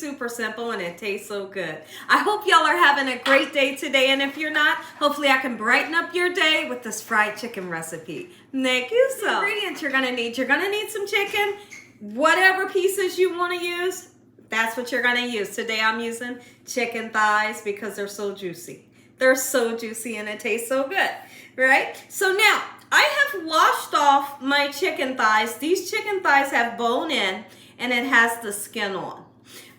super simple and it tastes so good. I hope y'all are having a great day today, and if you're not, hopefully I can brighten up your day with this fried chicken recipe. Thank you. So, ingredients you're gonna need some chicken, whatever pieces you want to use, that's what you're gonna use. Today I'm using chicken thighs because they're so juicy. They're so juicy and it tastes so good, right? So now, I have washed off my chicken thighs. These chicken thighs have bone in and it has the skin on.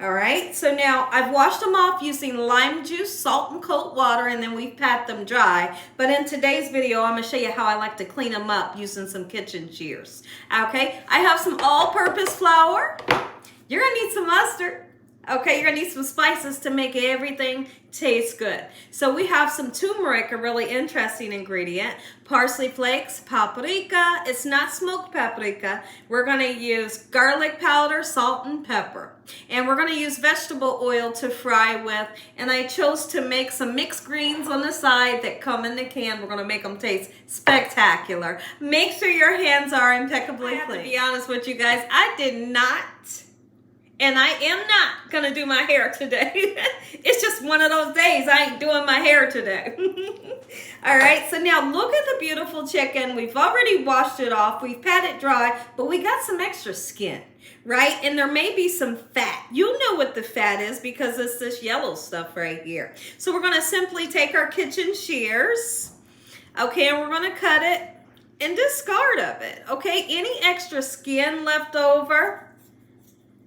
All right, so now I've washed them off using lime juice, salt, and cold water, and then we've pat them dry. But in today's video, I'm gonna show you how I like to clean them up using some kitchen shears. Okay, I have some all-purpose flour. You're gonna need some mustard. Okay, you're gonna need some spices to make everything taste good. So we have some turmeric, a really interesting ingredient, parsley flakes, paprika. It's not smoked paprika. We're gonna use garlic powder, salt, and pepper. And we're gonna use vegetable oil to fry with. And I chose to make some mixed greens on the side that come in the can. We're gonna make them taste spectacular. Make sure your hands are impeccably clean. I have to be honest with you guys, I did not. And I am not gonna do my hair today. It's just one of those days I ain't doing my hair today. All right, so now look at the beautiful chicken. We've already washed it off. We've pat it dry, but we got some extra skin, right? And there may be some fat. You know what the fat is because it's this yellow stuff right here. So we're gonna simply take our kitchen shears, okay, and we're gonna cut it and discard of it, okay? Any extra skin left over,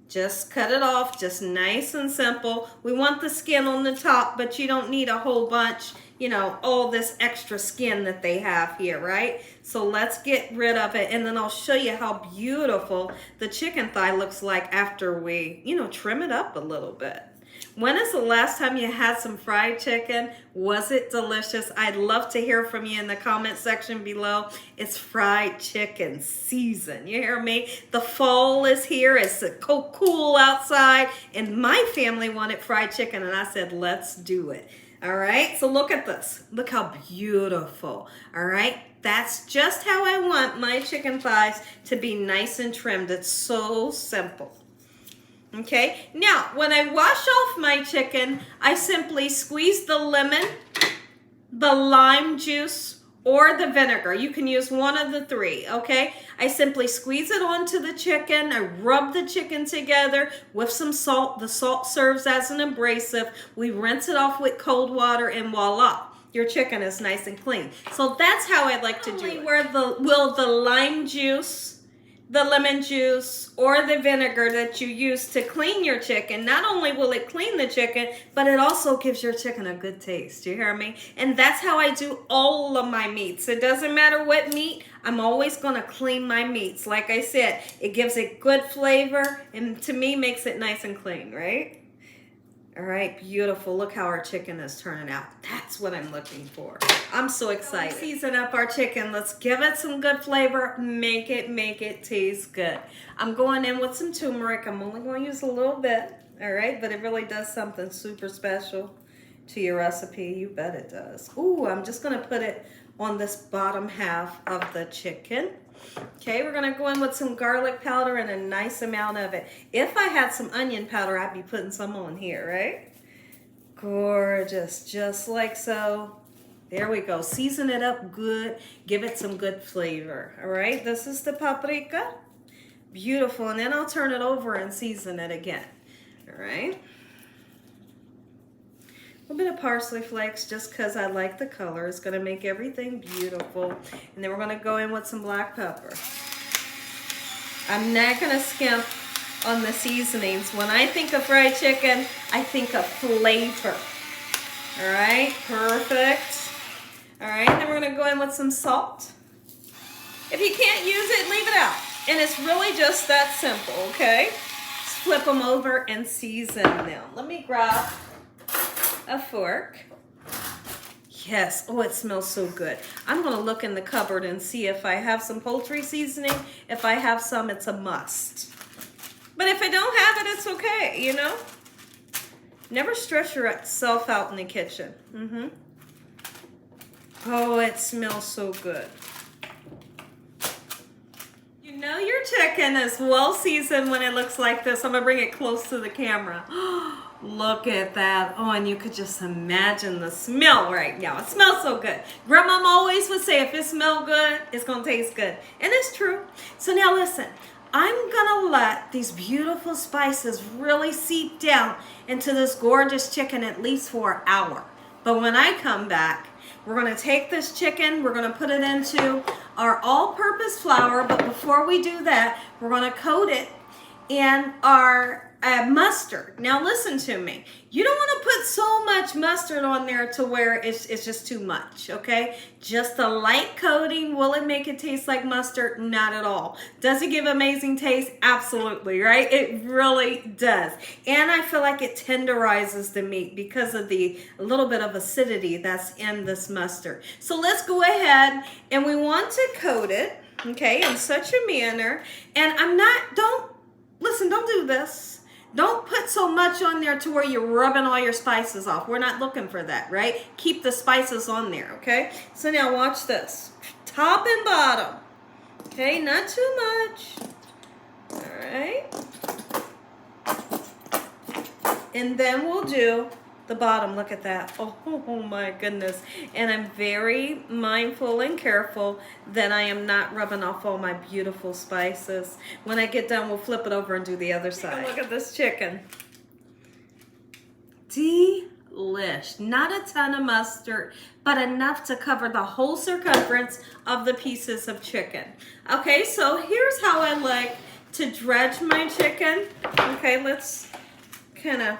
just cut it off, just nice and simple. We want the skin on the top, but you don't need a whole bunch, you know, all this extra skin that they have here, right? So let's get rid of it, and then I'll show you how beautiful the chicken thigh looks like after we, you know, trim it up a little bit. When is the last time you had some fried chicken? Was it delicious? I'd love to hear from you in the comment section below. It's fried chicken season. You hear me? The fall is here. It's so cool outside. And my family wanted fried chicken. And I said, let's do it. All right. So look at this. Look how beautiful. All right. That's just how I want my chicken thighs to be nice and trimmed. It's so simple. Okay, now when I wash off my chicken, I simply squeeze the lemon, the lime juice, or the vinegar. You can use one of the three, okay? I simply squeeze it onto the chicken. I rub the chicken together with some salt. The salt serves as an abrasive. We rinse it off with cold water and voila. Your chicken is nice and clean. So that's how I like to do it. Will the lime juice, the lemon juice, or the vinegar that you use to clean your chicken, not only will it clean the chicken, but it also gives your chicken a good taste. You hear me? And that's how I do all of my meats. It doesn't matter what meat, I'm always gonna clean my meats. Like I said, it gives it good flavor and to me makes it nice and clean, right? All right, beautiful. Look how our chicken is turning out. That's what I'm looking for. I'm so excited. Let's season up our chicken. Let's give it some good flavor. Make it taste good. I'm going in with some turmeric. I'm only going to use a little bit, all right? But it really does something super special to your recipe. You bet it does. Ooh, I'm just going to put it on this bottom half of the chicken. Okay, we're gonna go in with some garlic powder and a nice amount of it. If I had some onion powder, I'd be putting some on here, right? Gorgeous, just like so. There we go. Season it up good. Give it some good flavor, all right? This is the paprika. Beautiful, and then I'll turn it over and season it again, all right? A little bit of parsley flakes just because I like the color. It's going to make everything beautiful. And then we're going to go in with some black pepper. I'm not going to skimp on the seasonings. When I think of fried chicken, I think of flavor. All right, perfect. All right, then we're going to go in with some salt. If you can't use it, leave it out. And it's really just that simple, okay? Just flip them over and season them. Let me grab a fork. Yes, oh, it smells so good. I'm gonna look in the cupboard and see if I have some poultry seasoning. If I have some, it's a must. But if I don't have it, it's okay, you know? Never stress yourself out in the kitchen. Oh, it smells so good. You You know your chicken is well seasoned when it looks like this. I'm gonna bring it close to the camera. Look at that. Oh, and you could just imagine the smell right now. It smells so good. Grandma always would say if it smells good, it's gonna taste good. And it's true. So now listen, I'm gonna let these beautiful spices really seep down into this gorgeous chicken at least for an hour. But when I come back, we're gonna take this chicken, we're gonna put it into our all-purpose flour, but before we do that, we're gonna coat it in our mustard. Now listen to me. You don't want to put so much mustard on there to where it's just too much, okay? Just a light coating. Will it make it taste like mustard? Not at all. Does it give amazing taste? Absolutely, right? It really does. And I feel like it tenderizes the meat because of the little bit of acidity that's in this mustard. So let's go ahead and we want to coat it, okay, in such a manner. And don't do this. Don't put so much on there to where you're rubbing all your spices off. We're not looking for that, right? Keep the spices on there, okay? So now watch this. Top and bottom. Okay, not too much. All right. And then we'll do the bottom. Look at that. Oh my goodness. And I'm very mindful and careful that I am not rubbing off all my beautiful spices. When I get done, we'll flip it over and do the other side. Look at this chicken. Delish. Not a ton of mustard, but enough to cover the whole circumference of the pieces of chicken. Okay, so here's how I like to dredge my chicken. Okay, let's kind of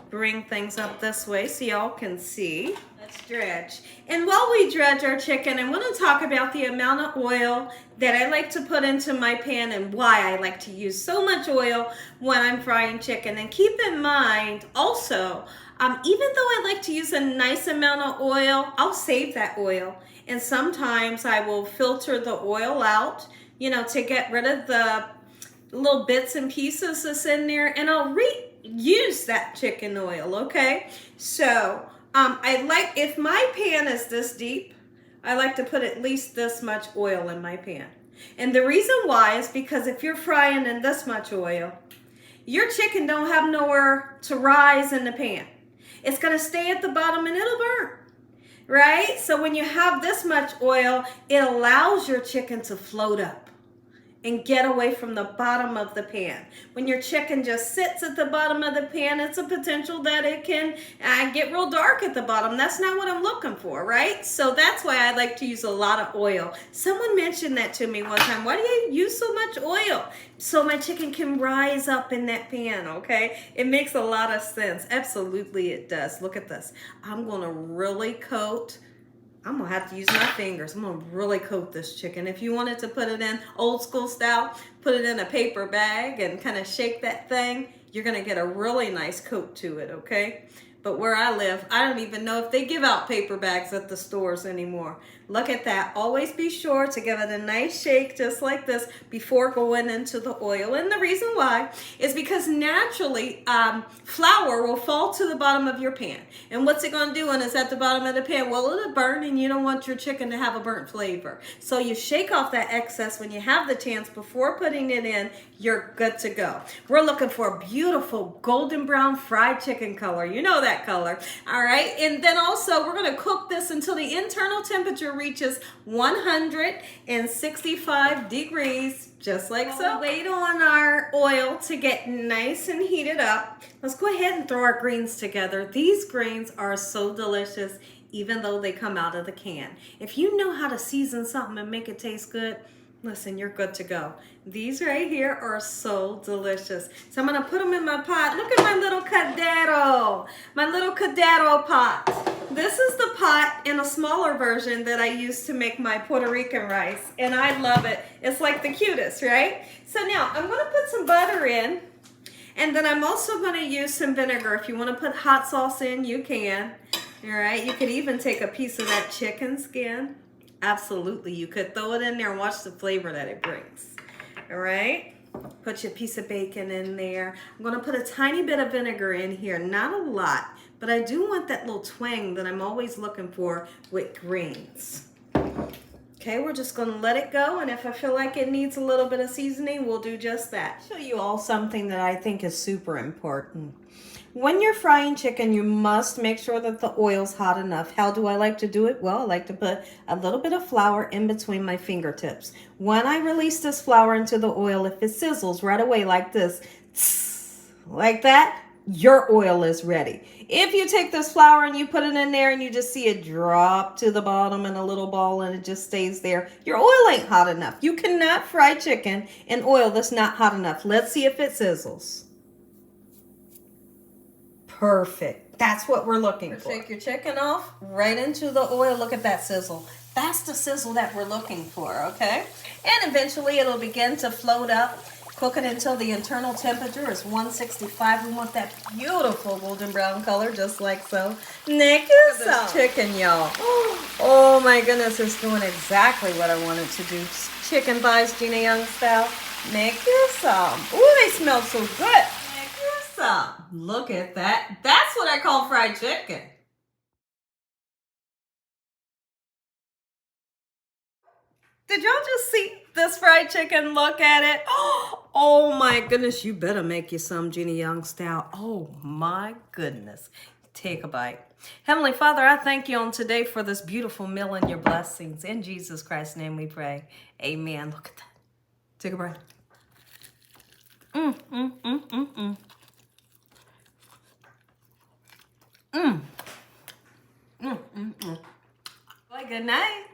bring things up this way so y'all can see. Let's dredge. And while we dredge our chicken, I want to talk about the amount of oil that I like to put into my pan and why I like to use so much oil when I'm frying chicken. And keep in mind also, even though I like to use a nice amount of oil, I'll save that oil. And sometimes I will filter the oil out, you know, to get rid of the little bits and pieces that's in there, and I'll reuse that chicken oil, okay? So I like, if my pan is this deep, I like to put at least this much oil in my pan. And the reason why is because if you're frying in this much oil, your chicken don't have nowhere to rise in the pan. It's gonna stay at the bottom and it'll burn, right? So when you have this much oil, it allows your chicken to float up and get away from the bottom of the pan. When your chicken just sits at the bottom of the pan, it's a potential that it can get real dark at the bottom. That's not what I'm looking for, right? So that's why I like to use a lot of oil. Someone mentioned that to me one time. Why do you use so much oil? So my chicken can rise up in that pan, okay? It makes a lot of sense. Absolutely it does. Look at this. I'm gonna really coat. I'm gonna have to use my fingers. I'm gonna really coat this chicken. If you wanted to put it in old school style, put it in a paper bag and kind of shake that thing, you're gonna get a really nice coat to it, okay? But where I live, I don't even know if they give out paper bags at the stores anymore. Look at that. Always be sure to give it a nice shake just like this before going into the oil. And the reason why is because naturally flour will fall to the bottom of your pan. And what's it going to do when it's at the bottom of the pan? Well, it'll burn, and you don't want your chicken to have a burnt flavor. So you shake off that excess when you have the chance before putting it in. You're good to go. We're looking for a beautiful golden brown fried chicken color. You know that color. All right. And then also we're going to cook this until the internal temperature reaches 165 degrees, just like so. Wait on our oil to get nice and heated up. Let's go ahead and throw our greens together. These greens are so delicious, even though they come out of the can. If you know how to season something and make it taste good, listen, you're good to go. These right here are so delicious. So I'm gonna put them in my pot. Look at my little cadero pot. This is the pot in a smaller version that I use to make my Puerto Rican rice, and I love it. It's like the cutest, right? So now I'm gonna put some butter in, and then I'm also gonna use some vinegar. If you wanna put hot sauce in, you can. All right, you could even take a piece of that chicken skin. Absolutely, you could throw it in there and watch the flavor that it brings. All right, put your piece of bacon in there. I'm gonna put a tiny bit of vinegar in here, not a lot, but I do want that little twang that I'm always looking for with greens. okay? We're just gonna let it go, and if I feel like it needs a little bit of seasoning, we'll do just that. I'll show you all something that I think is super important. When you're frying chicken, you must make sure that the oil's hot enough. How do I like to do it? Well, I like to put a little bit of flour in between my fingertips. When I release this flour into the oil, if it sizzles right away like this, like that, your oil is ready. If you take this flour and you put it in there and you just see it drop to the bottom in a little ball and it just stays there, your oil ain't hot enough. You cannot fry chicken in oil that's not hot enough. Let's see if it sizzles. Perfect. That's what we're looking for. Shake your chicken off right into the oil. Look at that sizzle. That's the sizzle that we're looking for, okay? And eventually it'll begin to float up. Cook it until the internal temperature is 165. We want that beautiful golden brown color, just like so. Thank you so. Chicken, y'all. Oh my goodness, it's doing exactly what I wanted to do. Chicken thighs, Gina Young style. Make you some. Ooh, they smell so good. Look at that. That's what I call fried chicken. Did y'all just see this fried chicken? Look at it. Oh my goodness. You better make you some Gina Young style. Oh my goodness. Take a bite. Heavenly Father, I thank you on today for this beautiful meal and your blessings. In Jesus Christ's name we pray. Amen. Look at that. Take a bite. Well, good night.